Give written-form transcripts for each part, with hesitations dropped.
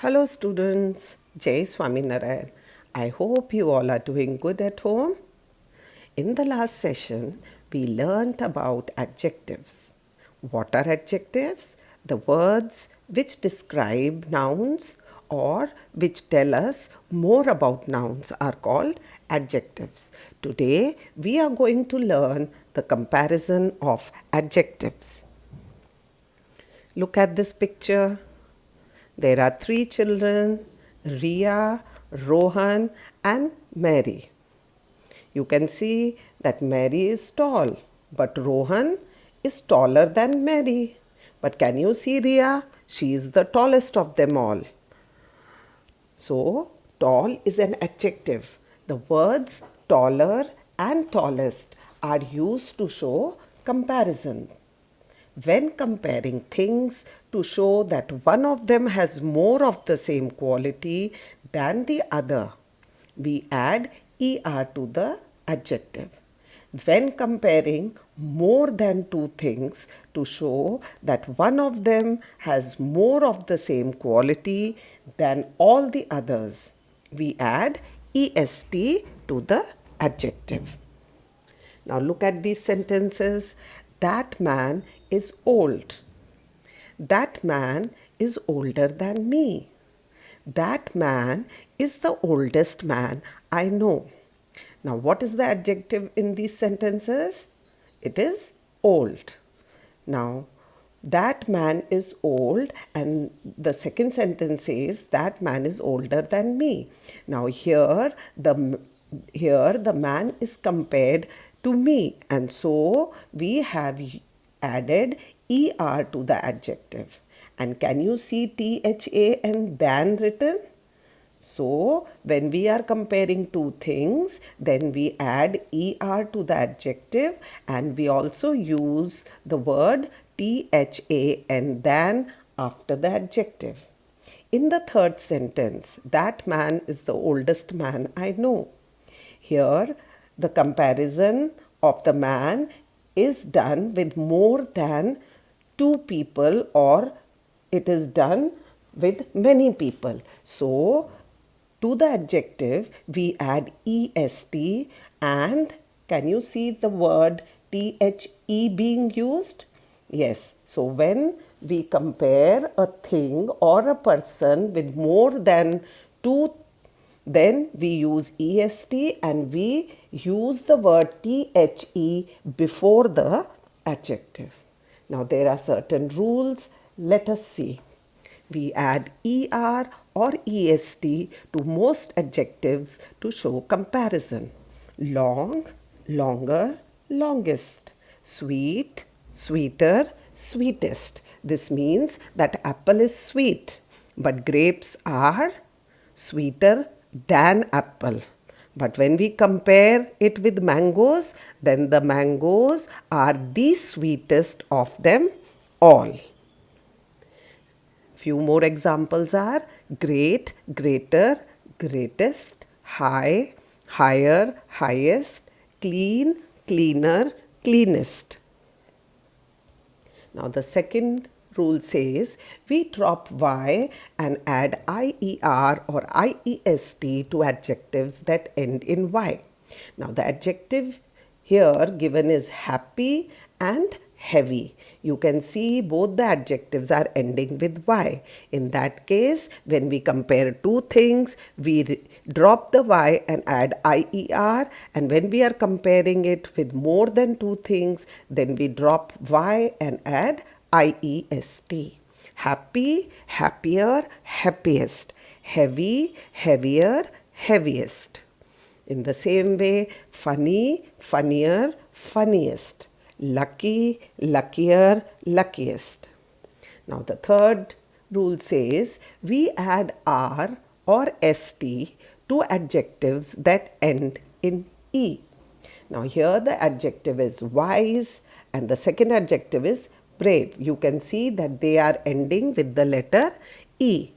Hello students, Jai Swaminarayan. I hope you all are doing good at home. In the last session, we learnt about adjectives. What are adjectives? The words which describe nouns or which tell us more about nouns are called adjectives. Today, we are going to learn the comparison of adjectives. Look at this picture. There are three children, Ria, Rohan and Mary. You can see that Mary is tall, but Rohan is taller than Mary. But can you see Ria? She is the tallest of them all. So, tall is an adjective. The words taller and tallest are used to show comparison. When comparing things to show that one of them has more of the same quality than the other, we add er to the adjective. When comparing more than two things to show that one of them has more of the same quality than all the others, we add est to the adjective. Now look at these sentences. That man is old. That man is older than me. That man is the oldest man I know. Now what is the adjective in these sentences? It is old. Now that man is old, and the second sentence says that man is older than me. Now here the man is compared to me, and so we have added er to the adjective. And can you see tha and than written? So when we are comparing two things, then we add er to the adjective, and we also use the word tha and than after the adjective. In the third sentence, that man is the oldest man I know. Here, the comparison of the man is done with more than two people, or it is done with many people. So, to the adjective, we add est, and can you see the word the being used? Yes. So when we compare a thing or a person with more than two, then we use est and we use the word the before the adjective. Now there are certain rules. Let us see. We add er or est to most adjectives to show comparison. Long, longer, longest. Sweet, sweeter, sweetest. This means that apple is sweet, but grapes are sweeter than apple. But when we compare it with mangoes, then the mangoes are the sweetest of them all. Few more examples are great, greater, greatest, high, higher, highest, clean, cleaner, cleanest. Now the second rule says we drop y and add ier or iest to adjectives that end in y. Now the adjective here given is happy and heavy. You can see both the adjectives are ending with y. In that case, when we compare two things, we drop the y and add ier, and when we are comparing it with more than two things, then we drop y and add iest. Happy, happier, happiest. Heavy, heavier, heaviest. In the same way, funny, funnier, funniest. Lucky, luckier, luckiest. Now the third rule says we add r or st to adjectives that end in e. Now here the adjective is wise and the second adjective is brave. You can see that they are ending with the letter e.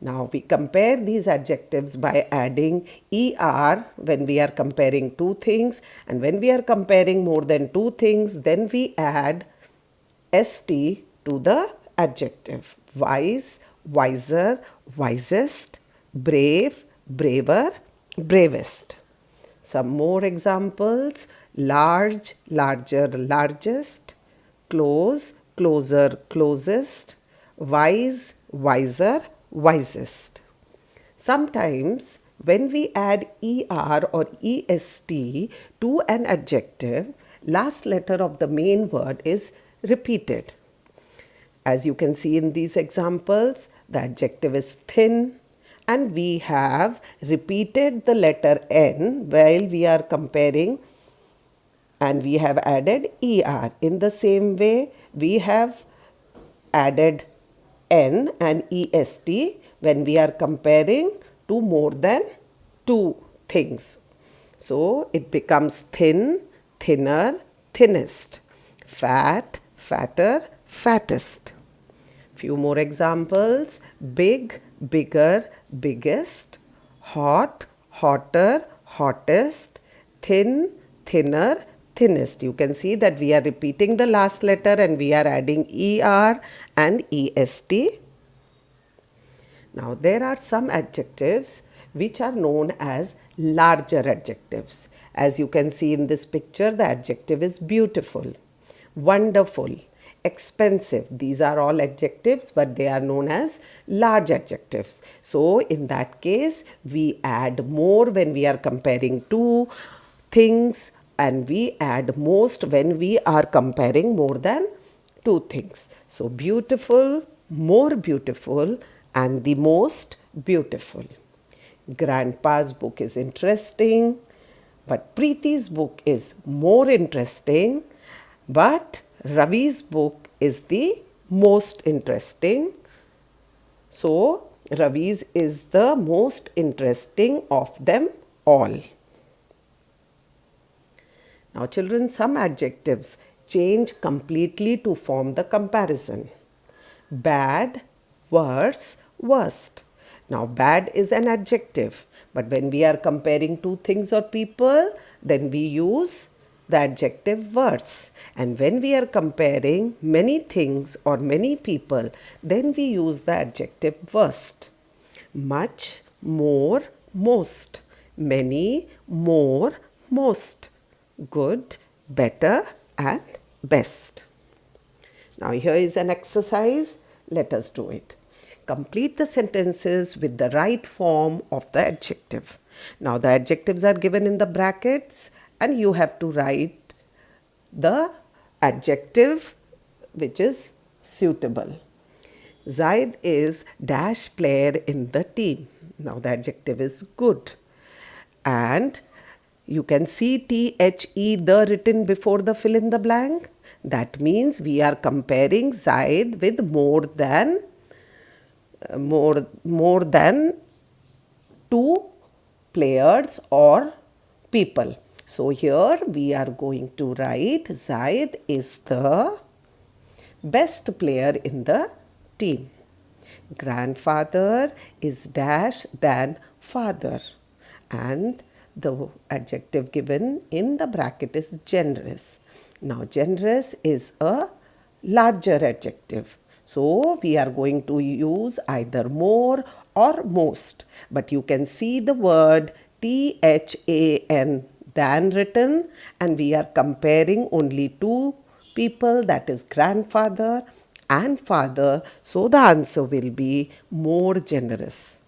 Now we compare these adjectives by adding er when we are comparing two things, and when we are comparing more than two things, then we add st to the adjective. Wise, wiser, wisest, brave, braver, bravest. Some more examples: large, larger, largest, close, closer, closest, wise, wiser, wisest. Sometimes when we add er or est to an adjective, last letter of the main word is repeated. As you can see in these examples, the adjective is thin, and we have repeated the letter N while we are comparing, and we have added ER. In the same way, we have added N and EST when we are comparing to more than two things. So it becomes thin, thinner, thinnest, fat, fatter, fattest. Few more examples: big, bigger, biggest, hot, hotter, hottest, thin, thinner, thinnest. You can see that we are repeating the last letter and we are adding ER and EST. Now there are some adjectives which are known as larger adjectives. As you can see in this picture, the adjective is beautiful, wonderful, expensive. These are all adjectives, but they are known as large adjectives. So in that case, we add more when we are comparing two things, and we add most when we are comparing more than two things. So beautiful, more beautiful, and the most beautiful. Grandpa's book is interesting, but Preeti's book is more interesting, but Ravi's book is the most interesting. So Ravi's is the most interesting of them all. Now children, some adjectives change completely to form the comparison. Bad, worse, worst. Now bad is an adjective, but when we are comparing two things or people, then we use the adjective worse. And when we are comparing many things or many people, then we use the adjective worst. Much, more, most. Many, more, most. Good, better, and best. Now here is an exercise. Let us do it. Complete the sentences with the right form of the adjective. Now the adjectives are given in the brackets, and you have to write the adjective which is suitable. Zaid is dash player in the team. Now the adjective is good. And you can see the written before the fill in the blank. That means we are comparing Zaid with more than two players or people. So here we are going to write Zaid is the best player in the team. Grandfather is dash than father, and the adjective given in the bracket is generous. Now generous is a larger adjective. So we are going to use either more or most. But you can see the word THAN than written, and we are comparing only two people, that is grandfather and father. So the answer will be more generous.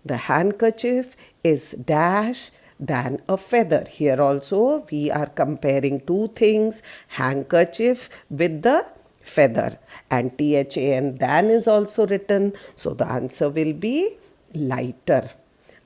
The handkerchief is dash than a feather. Here also we are comparing two things, handkerchief with the feather, and THAN than is also written, so the answer will be lighter.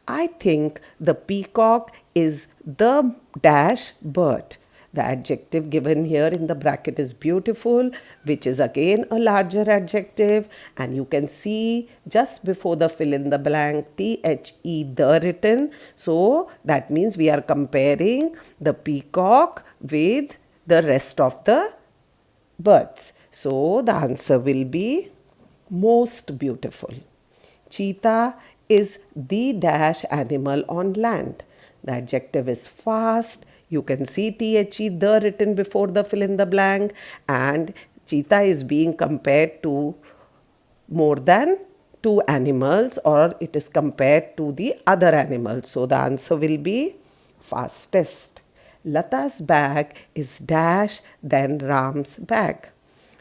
I think the peacock is the dash bird. The adjective given here in the bracket is beautiful, which is again a larger adjective, and you can see just before the fill in the blank the written. So that means we are comparing the peacock with the rest of the birds. So the answer will be most beautiful. Cheetah is the dash animal on land. The adjective is fast. You can see the written before the fill in the blank, and cheetah is being compared to more than two animals, or it is compared to the other animals. So the answer will be fastest. Lata's bag is dash than Ram's bag.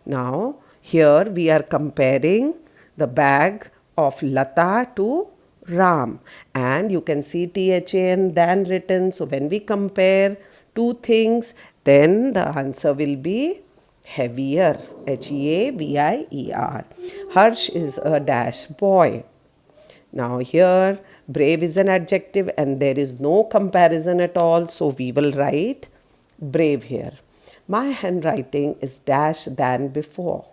Now here we are comparing the bag of Lata to Ram, and you can see THAN than written. So when we compare two things, then the answer will be heavier. HEAVIER. Harsh is a dash boy. Now here brave is an adjective and there is no comparison at all, so we will write brave here. My handwriting is dash than before.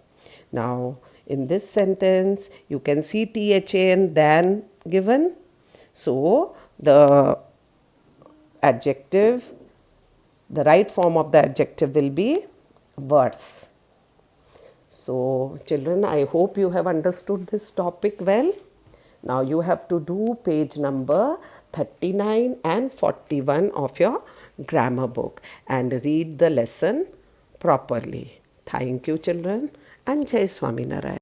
Now in this sentence you can see THAN than given, so the adjective, the right form of the adjective will be worse. So children, I hope you have understood this topic well. Now you have to do page number 39 and 41 of your grammar book and read the lesson properly. Thank you children, and Jai Swaminarayan.